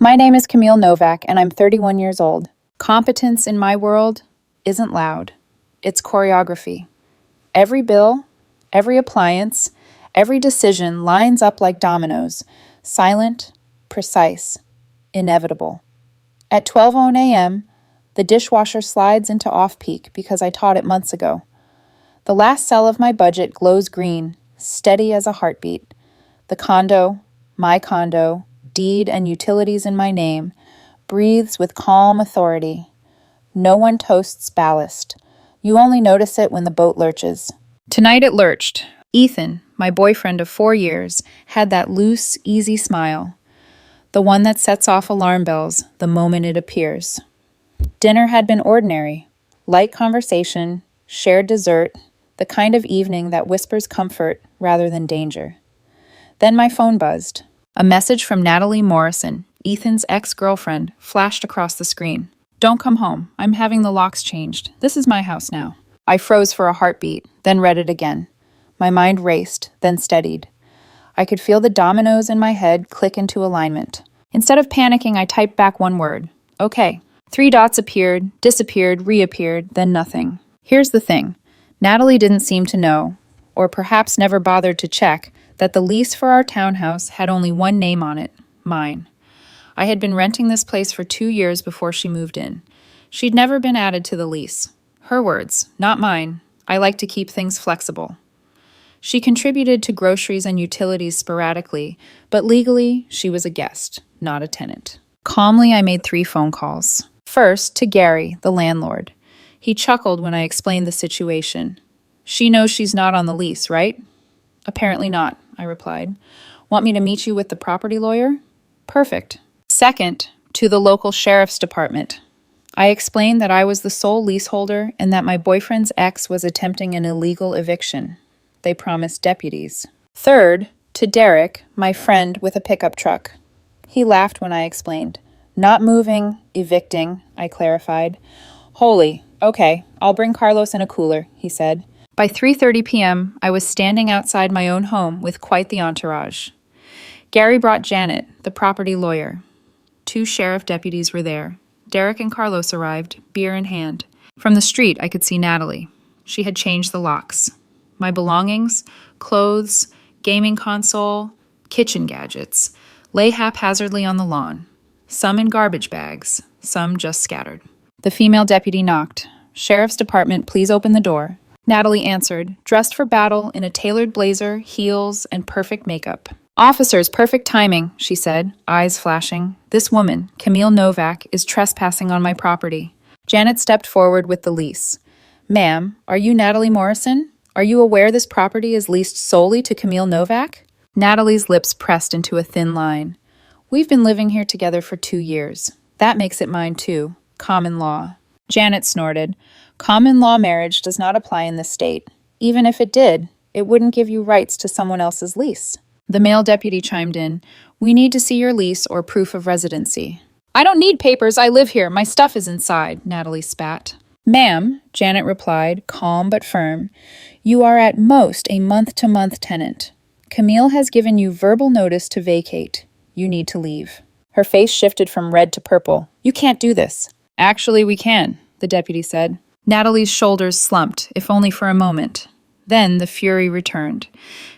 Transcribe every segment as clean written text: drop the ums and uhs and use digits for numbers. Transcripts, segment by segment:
My name is Camille Novak, and I'm 31 years old. Competence in my world isn't loud. It's choreography. Every bill, every appliance, every decision lines up like dominoes, silent, precise, inevitable. At 12:00 a.m., the dishwasher slides into off-peak because I taught it months ago. The last cell of my budget glows green, steady as a heartbeat. The condo, my condo, deed and utilities in my name, breathes with calm authority. No one toasts ballast. You only notice it when the boat lurches. Tonight it lurched. Ethan, my boyfriend of 4 years, had that loose, easy smile. The one that sets off alarm bells the moment it appears. Dinner had been ordinary. Light conversation, shared dessert, the kind of evening that whispers comfort rather than danger. Then my phone buzzed. A message from Natalie Morrison, Ethan's ex-girlfriend, flashed across the screen. "Don't come home. I'm having the locks changed. This is my house now." I froze for a heartbeat, then read it again. My mind raced, then steadied. I could feel the dominoes in my head click into alignment. Instead of panicking, I typed back one word. Okay. 3 dots appeared, disappeared, reappeared, then nothing. Here's the thing. Natalie didn't seem to know, or perhaps never bothered to check, that the lease for our townhouse had only one name on it, mine. I had been renting this place for 2 years before she moved in. She'd never been added to the lease. Her words, not mine. I like to keep things flexible. She contributed to groceries and utilities sporadically, but legally, she was a guest, not a tenant. Calmly, I made 3 phone calls. First, to Gary, the landlord. He chuckled when I explained the situation. "She knows she's not on the lease, right?" "Apparently not," I replied. "Want me to meet you with the property lawyer?" "Perfect." Second, to the local sheriff's department. I explained that I was the sole leaseholder and that my boyfriend's ex was attempting an illegal eviction. They promised deputies. Third, to Derek, my friend with a pickup truck. He laughed when I explained. "Not moving, evicting," I clarified. "Holy, okay, I'll bring Carlos in a cooler," he said. By 3:30 p.m., I was standing outside my own home with quite the entourage. Gary brought Janet, the property lawyer. 2 sheriff deputies were there. Derek and Carlos arrived, beer in hand. From the street, I could see Natalie. She had changed the locks. My belongings, clothes, gaming console, kitchen gadgets, lay haphazardly on the lawn. Some in garbage bags, some just scattered. The female deputy knocked. "Sheriff's Department, please open the door." Natalie answered, dressed for battle in a tailored blazer, heels, and perfect makeup. "Officers, perfect timing," she said, eyes flashing. "This woman, Camille Novak, is trespassing on my property." Janet stepped forward with the lease. "Ma'am, are you Natalie Morrison? Are you aware this property is leased solely to Camille Novak?" Natalie's lips pressed into a thin line. "We've been living here together for 2 years. That makes it mine too. Common law." Janet snorted. "Common law marriage does not apply in this state. Even if it did, it wouldn't give you rights to someone else's lease." The male deputy chimed in. "We need to see your lease or proof of residency." "I don't need papers. I live here. My stuff is inside," Natalie spat. "Ma'am," Janet replied, calm but firm, "you are at most a month-to-month tenant. Camille has given you verbal notice to vacate. You need to leave." Her face shifted from red to purple. "You can't do this." "Actually, we can," the deputy said. Natalie's shoulders slumped, if only for a moment. Then the fury returned.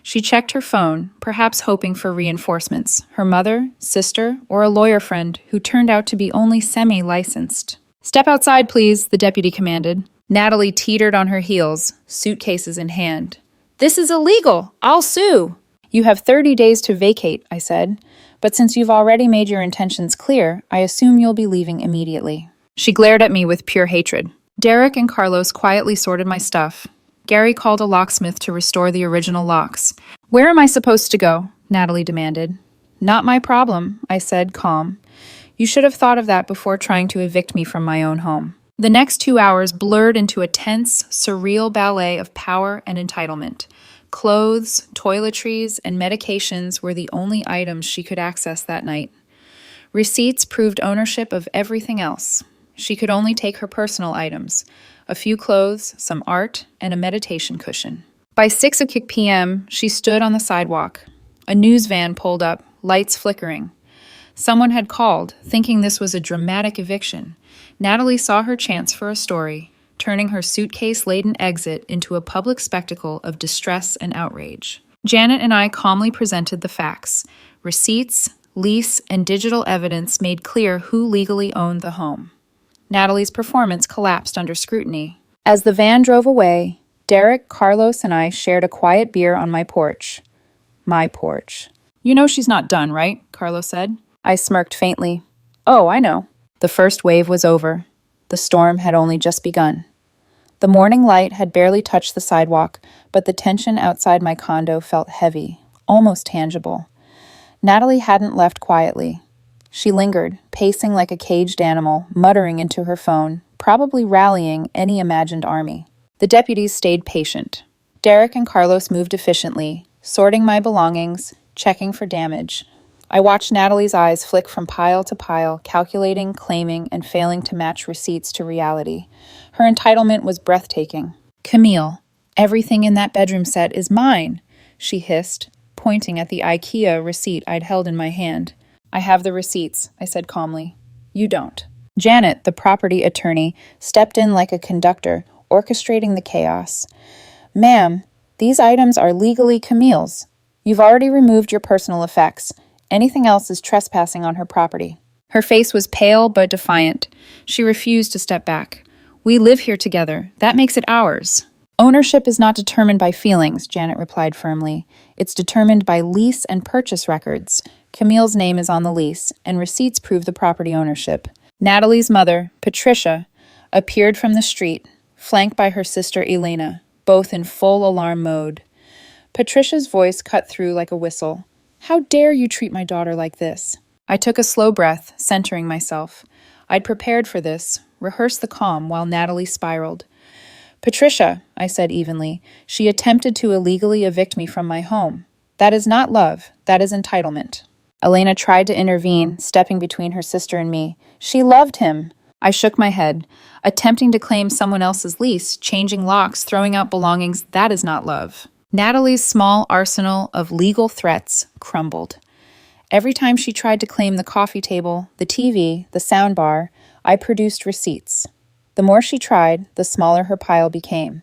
She checked her phone, perhaps hoping for reinforcements, her mother, sister, or a lawyer friend who turned out to be only semi-licensed. "Step outside, please," the deputy commanded. Natalie teetered on her heels, suitcases in hand. "This is illegal! I'll sue!" "You have 30 days to vacate," I said. "But since you've already made your intentions clear, I assume you'll be leaving immediately." She glared at me with pure hatred. Derek and Carlos quietly sorted my stuff. Gary called a locksmith to restore the original locks. "Where am I supposed to go?" Natalie demanded. "Not my problem," I said, calm. "You should have thought of that before trying to evict me from my own home." The next 2 hours blurred into a tense, surreal ballet of power and entitlement. Clothes, toiletries, and medications were the only items she could access that night. Receipts proved ownership of everything else. She could only take her personal items, a few clothes, some art, and a meditation cushion. By 6 p.m., she stood on the sidewalk. A news van pulled up, lights flickering. Someone had called, thinking this was a dramatic eviction. Natalie saw her chance for a story, turning her suitcase-laden exit into a public spectacle of distress and outrage. Janet and I calmly presented the facts. Receipts, lease, and digital evidence made clear who legally owned the home. Natalie's performance collapsed under scrutiny. As the van drove away, Derek, Carlos, and I shared a quiet beer on my porch. My porch. "You know she's not done, right?" Carlos said. I smirked faintly. "Oh, I know." The first wave was over. The storm had only just begun. The morning light had barely touched the sidewalk, but the tension outside my condo felt heavy, almost tangible. Natalie hadn't left quietly. She lingered, pacing like a caged animal, muttering into her phone, probably rallying any imagined army. The deputies stayed patient. Derek and Carlos moved efficiently, sorting my belongings, checking for damage. I watched Natalie's eyes flick from pile to pile, calculating, claiming, and failing to match receipts to reality. Her entitlement was breathtaking. "Camille, everything in that bedroom set is mine," she hissed, pointing at the IKEA receipt I'd held in my hand. "I have the receipts," I said calmly. "You don't." Janet, the property attorney, stepped in like a conductor, orchestrating the chaos. "Ma'am, these items are legally Camille's. You've already removed your personal effects. Anything else is trespassing on her property." Her face was pale but defiant. She refused to step back. "We live here together. That makes it ours." "Ownership is not determined by feelings," Janet replied firmly. "It's determined by lease and purchase records. Camille's name is on the lease, and receipts prove the property ownership." Natalie's mother, Patricia, appeared from the street, flanked by her sister Elena, both in full alarm mode. Patricia's voice cut through like a whistle. "How dare you treat my daughter like this?" I took a slow breath, centering myself. I'd prepared for this, rehearsed the calm while Natalie spiraled. "Patricia," I said evenly, "she attempted to illegally evict me from my home. That is not love, that is entitlement." Elena tried to intervene, stepping between her sister and me. "She loved him." I shook my head. "Attempting to claim someone else's lease, changing locks, throwing out belongings, that is not love." Natalie's small arsenal of legal threats crumbled. Every time she tried to claim the coffee table, the TV, the soundbar, I produced receipts. The more she tried, the smaller her pile became.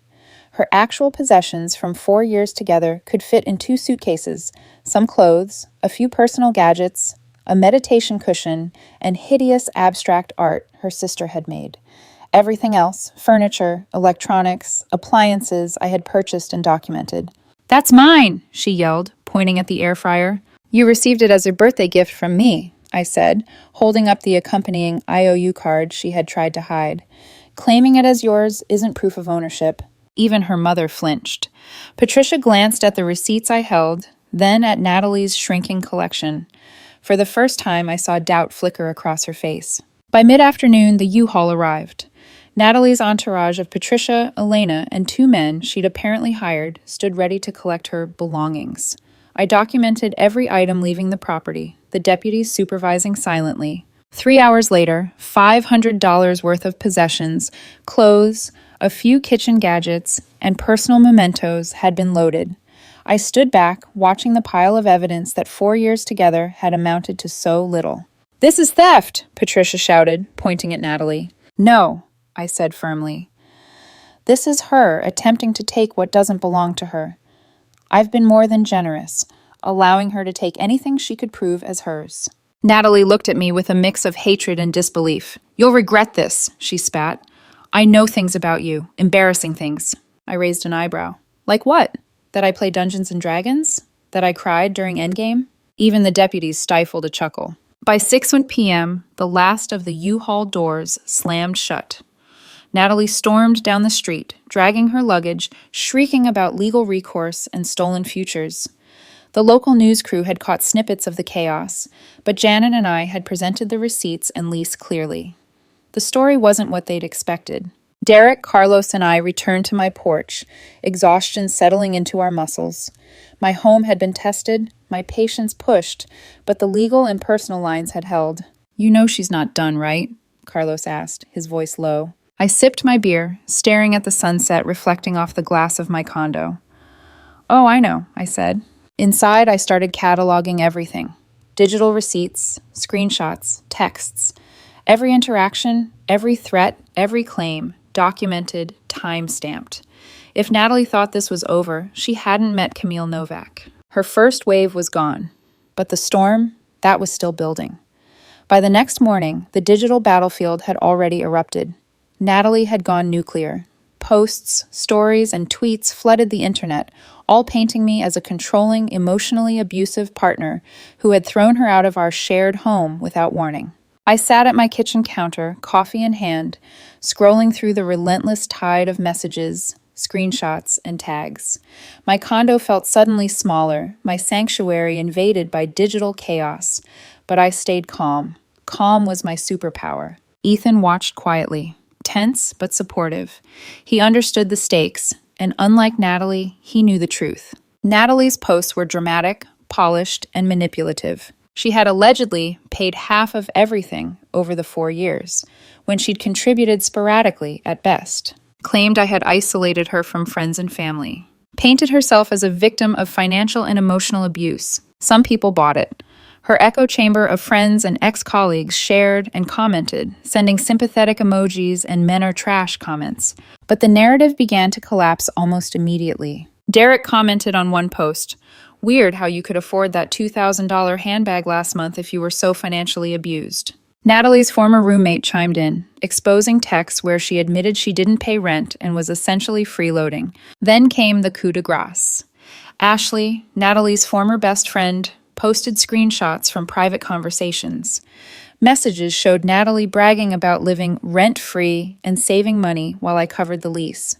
Her actual possessions from 4 years together could fit in 2 suitcases, some clothes, a few personal gadgets, a meditation cushion, and hideous abstract art her sister had made. Everything else, furniture, electronics, appliances, I had purchased and documented. "That's mine," she yelled, pointing at the air fryer. "You received it as a birthday gift from me," I said, holding up the accompanying IOU card she had tried to hide. "Claiming it as yours isn't proof of ownership." Even her mother flinched. Patricia glanced at the receipts I held, then at Natalie's shrinking collection. For the first time, I saw doubt flicker across her face. By mid-afternoon, the U-Haul arrived. Natalie's entourage of Patricia, Elena, and 2 men she'd apparently hired stood ready to collect her belongings. I documented every item leaving the property, the deputies supervising silently. 3 hours later, $500 worth of possessions, clothes, a few kitchen gadgets, and personal mementos had been loaded. I stood back, watching the pile of evidence that 4 years together had amounted to so little. "This is theft!" Patricia shouted, pointing at Natalie. "No," I said firmly. "This is her attempting to take what doesn't belong to her. I've been more than generous, allowing her to take anything she could prove as hers." Natalie looked at me with a mix of hatred and disbelief. "You'll regret this," she spat. "I know things about you, embarrassing things." I raised an eyebrow. "Like what? That I play Dungeons and Dragons? That I cried during Endgame?" Even the deputies stifled a chuckle. By 6 p.m., the last of the U-Haul doors slammed shut. Natalie stormed down the street, dragging her luggage, shrieking about legal recourse and stolen futures. The local news crew had caught snippets of the chaos, but Janet and I had presented the receipts and lease clearly. The story wasn't what they'd expected. Derek, Carlos, and I returned to my porch, exhaustion settling into our muscles. My home had been tested, my patience pushed, but the legal and personal lines had held. "You know she's not done, right?" Carlos asked, his voice low. I sipped my beer, staring at the sunset reflecting off the glass of my condo. "Oh, I know," I said. Inside, I started cataloging everything. digital receipts, screenshots, texts. Every interaction, every threat, every claim, documented, time-stamped. If Natalie thought this was over, she hadn't met Camille Novak. Her first wave was gone, but the storm, that was still building. By the next morning, the digital battlefield had already erupted. Natalie had gone nuclear. Posts, stories, and tweets flooded the internet, all painting me as a controlling, emotionally abusive partner who had thrown her out of our shared home without warning. I sat at my kitchen counter, coffee in hand, scrolling through the relentless tide of messages, screenshots, and tags. My condo felt suddenly smaller, my sanctuary invaded by digital chaos. But I stayed calm. Calm was my superpower. Ethan watched quietly, tense but supportive. He understood the stakes, and unlike Natalie, he knew the truth. Natalie's posts were dramatic, polished, and manipulative. She had allegedly paid half of everything over the 4 years, when she'd contributed sporadically at best. Claimed I had isolated her from friends and family. Painted herself as a victim of financial and emotional abuse. Some people bought it. Her echo chamber of friends and ex-colleagues shared and commented, sending sympathetic emojis and men are trash comments. But the narrative began to collapse almost immediately. Derek commented on one post, "Weird how you could afford that $2,000 handbag last month if you were so financially abused." Natalie's former roommate chimed in, exposing texts where she admitted she didn't pay rent and was essentially freeloading. Then came the coup de grace. Ashley, Natalie's former best friend, posted screenshots from private conversations. Messages showed Natalie bragging about living rent-free and saving money while I covered the lease.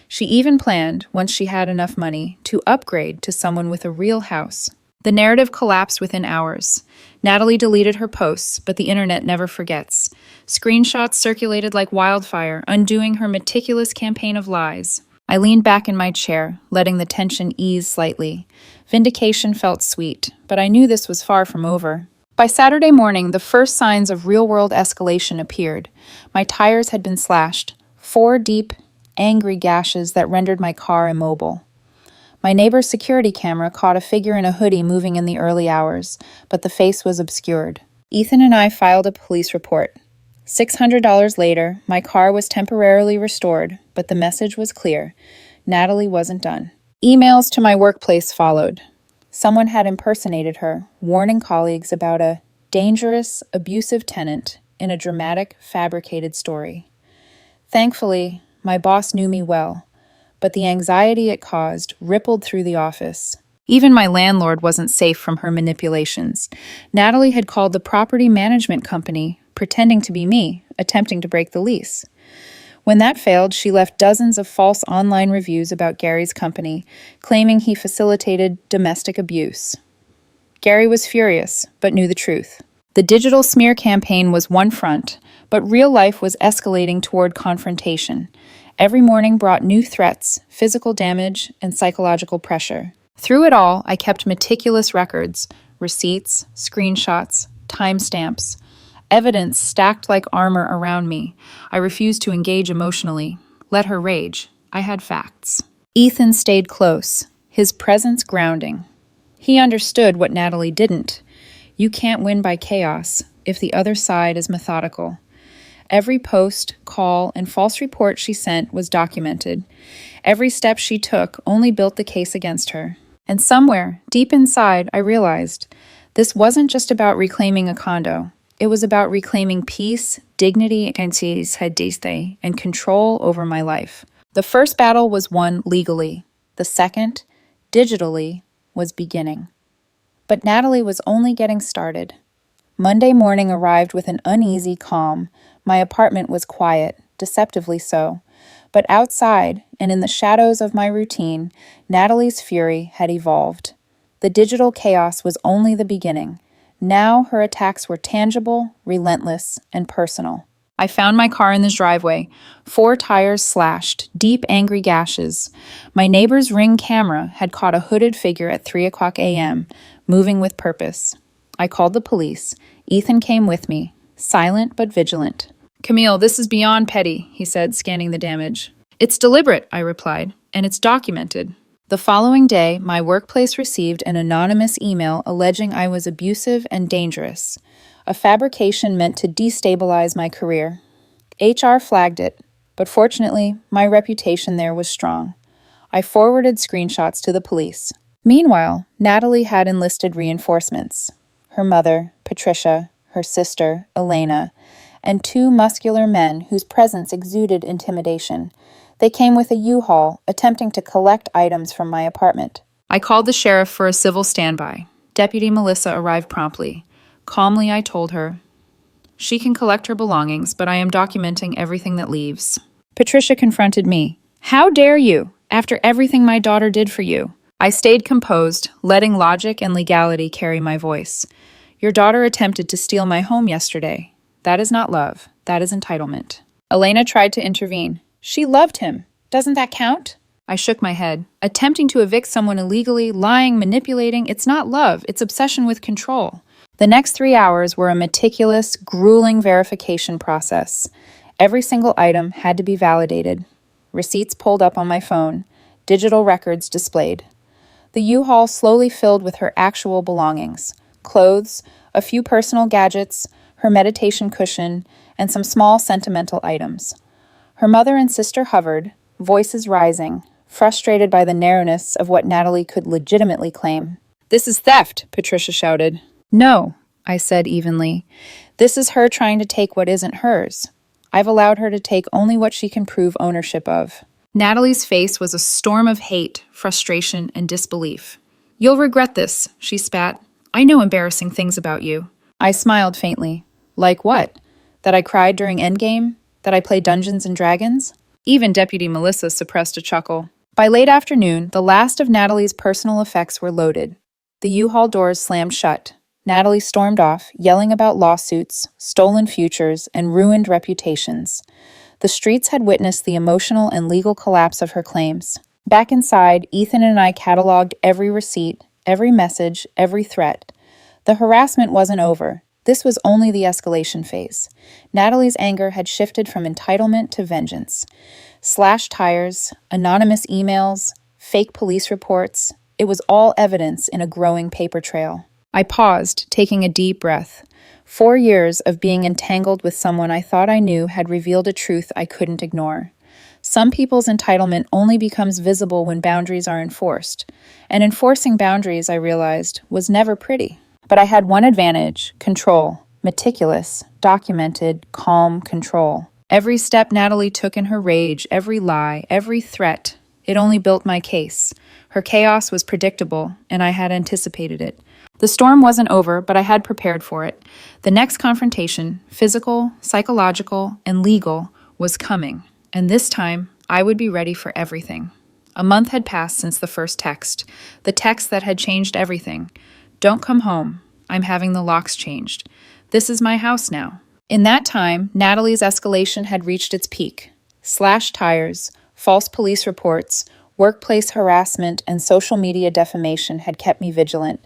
She even planned, once she had enough money, to upgrade to someone with a real house. The narrative collapsed within hours. Natalie deleted her posts, but the internet never forgets. Screenshots circulated like wildfire, undoing her meticulous campaign of lies. I leaned back in my chair, letting the tension ease slightly. Vindication felt sweet, but I knew this was far from over. By Saturday morning, the first signs of real-world escalation appeared. My tires had been slashed, 4 deep, angry gashes that rendered my car immobile. My neighbor's security camera caught a figure in a hoodie moving in the early hours, but the face was obscured. Ethan and I filed a police report. $600 later, my car was temporarily restored, but the message was clear. Natalie wasn't done. Emails to my workplace followed. Someone had impersonated her, warning colleagues about a dangerous, abusive tenant in a dramatic, fabricated story. Thankfully, my boss knew me well, but the anxiety it caused rippled through the office. Even my landlord wasn't safe from her manipulations. Natalie had called the property management company, pretending to be me, attempting to break the lease. When that failed, she left dozens of false online reviews about Gary's company, claiming he facilitated domestic abuse. Gary was furious, but knew the truth. The digital smear campaign was one front, but real life was escalating toward confrontation. Every morning brought new threats, physical damage, and psychological pressure. Through it all, I kept meticulous records, receipts, screenshots, timestamps, evidence stacked like armor around me. I refused to engage emotionally. Let her rage. I had facts. Ethan stayed close, his presence grounding. He understood what Natalie didn't. You can't win by chaos if the other side is methodical. Every post, call, and false report she sent was documented. Every step she took only built the case against her. And somewhere, deep inside, I realized this wasn't just about reclaiming a condo. It was about reclaiming peace, dignity, and control over my life. The first battle was won legally. The second, digitally, was beginning. But Natalie was only getting started. Monday morning arrived with an uneasy calm. My apartment was quiet, deceptively so. But outside, and in the shadows of my routine, Natalie's fury had evolved. The digital chaos was only the beginning. Now her attacks were tangible, relentless, and personal. I found my car in the driveway, 4 tires slashed, deep angry gashes. My neighbor's Ring camera had caught a hooded figure at 3:00 a.m., moving with purpose. I called the police. Ethan came with me, silent but vigilant. "Camille, this is beyond petty," he said, scanning the damage. "It's deliberate," I replied, "and it's documented." The following day, my workplace received an anonymous email alleging I was abusive and dangerous, a fabrication meant to destabilize my career. HR flagged it, but fortunately, my reputation there was strong. I forwarded screenshots to the police. Meanwhile, Natalie had enlisted reinforcements. Her mother, Patricia, her sister, Elena, and two muscular men whose presence exuded intimidation. They came with a U-Haul, attempting to collect items from my apartment. I called the sheriff for a civil standby. Deputy Melissa arrived promptly. Calmly, I told her, "She can collect her belongings, but I am documenting everything that leaves." Patricia confronted me. "How dare you, after everything my daughter did for you?" I stayed composed, letting logic and legality carry my voice. "Your daughter attempted to steal my home yesterday. That is not love. That is entitlement." Elena tried to intervene. "She loved him. Doesn't that count?" I shook my head. Attempting to evict someone illegally, lying, manipulating, it's not love, it's obsession with control. The next 3 hours were a meticulous, grueling verification process. Every single item had to be validated. Receipts pulled up on my phone. Digital records displayed. The U-Haul slowly filled with her actual belongings. Clothes, a few personal gadgets, her meditation cushion, and some small sentimental items. Her mother and sister hovered, voices rising, frustrated by the narrowness of what Natalie could legitimately claim. "This is theft," Patricia shouted. "No," I said evenly. "This is her trying to take what isn't hers. I've allowed her to take only what she can prove ownership of." Natalie's face was a storm of hate, frustration, and disbelief. "You'll regret this," she spat. "I know embarrassing things about you." I smiled faintly. "Like what? That I cried during Endgame? That I play Dungeons and Dragons?" Even Deputy Melissa suppressed a chuckle. By late afternoon, the last of Natalie's personal effects were loaded. The U-Haul doors slammed shut. Natalie stormed off, yelling about lawsuits, stolen futures, and ruined reputations. The streets had witnessed the emotional and legal collapse of her claims. Back inside, Ethan and I cataloged every receipt, every message, every threat. The harassment wasn't over. This was only the escalation phase. Natalie's anger had shifted from entitlement to vengeance. Slashed tires, anonymous emails, fake police reports. It was all evidence in a growing paper trail. I paused, taking a deep breath. 4 years of being entangled with someone I thought I knew had revealed a truth I couldn't ignore. Some people's entitlement only becomes visible when boundaries are enforced. And enforcing boundaries, I realized, was never pretty. But I had one advantage: control. Meticulous, documented, calm control. Every step Natalie took in her rage, every lie, every threat, it only built my case. Her chaos was predictable, and I had anticipated it. The storm wasn't over, but I had prepared for it. The next confrontation, physical, psychological, and legal, was coming. And this time, I would be ready for everything. A month had passed since the first text, the text that had changed everything. "Don't come home. I'm having the locks changed. This is my house now." In that time, Natalie's escalation had reached its peak. Slashed tires, false police reports, workplace harassment, and social media defamation had kept me vigilant.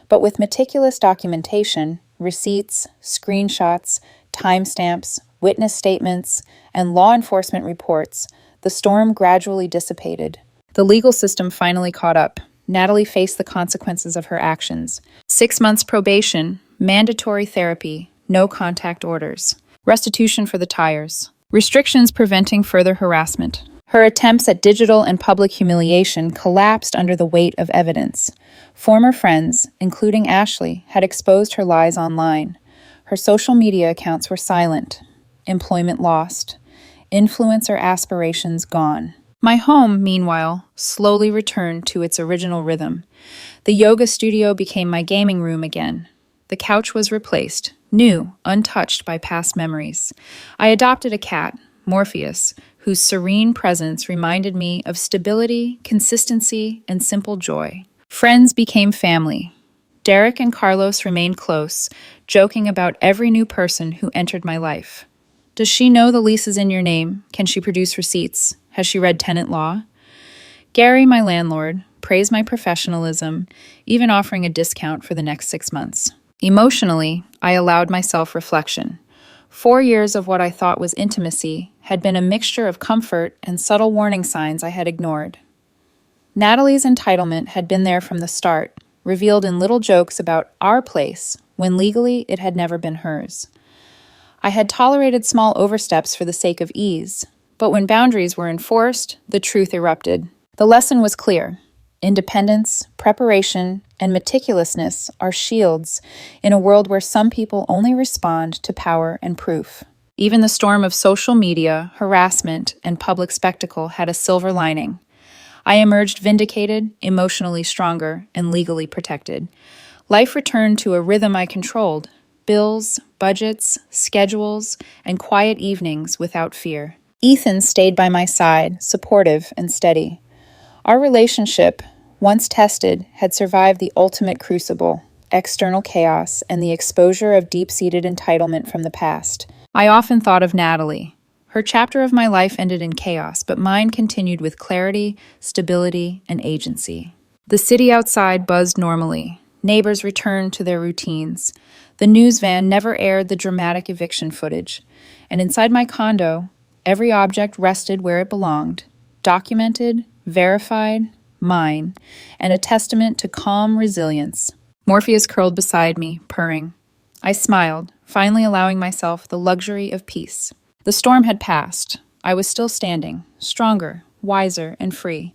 But with meticulous documentation, receipts, screenshots, timestamps, witness statements, and law enforcement reports, the storm gradually dissipated. The legal system finally caught up. Natalie faced the consequences of her actions. 6 months probation, mandatory therapy, no contact orders, restitution for the tires, restrictions preventing further harassment. Her attempts at digital and public humiliation collapsed under the weight of evidence. Former friends, including Ashley, had exposed her lies online. Her social media accounts were silent. Employment lost. Influencer aspirations gone. My home, meanwhile, slowly returned to its original rhythm. The yoga studio became my gaming room again. The couch was replaced, new, untouched by past memories. I adopted a cat, Morpheus, whose serene presence reminded me of stability, consistency, and simple joy. Friends became family. Derek and Carlos remained close, joking about every new person who entered my life. "Does she know the lease is in your name? Can she produce receipts? Has she read tenant law?" Gary, my landlord, praised my professionalism, even offering a discount for the next 6 months. Emotionally, I allowed myself reflection. 4 years of what I thought was intimacy had been a mixture of comfort and subtle warning signs I had ignored. Natalie's entitlement had been there from the start, revealed in little jokes about our place when legally it had never been hers. I had tolerated small oversteps for the sake of ease, but when boundaries were enforced, the truth erupted. The lesson was clear. Independence, preparation, and meticulousness are shields in a world where some people only respond to power and proof. Even the storm of social media, harassment, and public spectacle had a silver lining. I emerged vindicated, emotionally stronger, and legally protected. Life returned to a rhythm I controlled: bills, budgets, schedules, and quiet evenings without fear. Ethan stayed by my side, supportive and steady. Our relationship, once tested, had survived the ultimate crucible: external chaos and the exposure of deep-seated entitlement from the past. I often thought of Natalie. Her chapter of my life ended in chaos, but mine continued with clarity, stability, and agency. The city outside buzzed normally. Neighbors returned to their routines. The news van never aired the dramatic eviction footage. And inside my condo, every object rested where it belonged, documented, verified, mine, and a testament to calm resilience. Morpheus curled beside me, purring. I smiled, finally allowing myself the luxury of peace. The storm had passed. I was still standing, stronger, wiser, and free.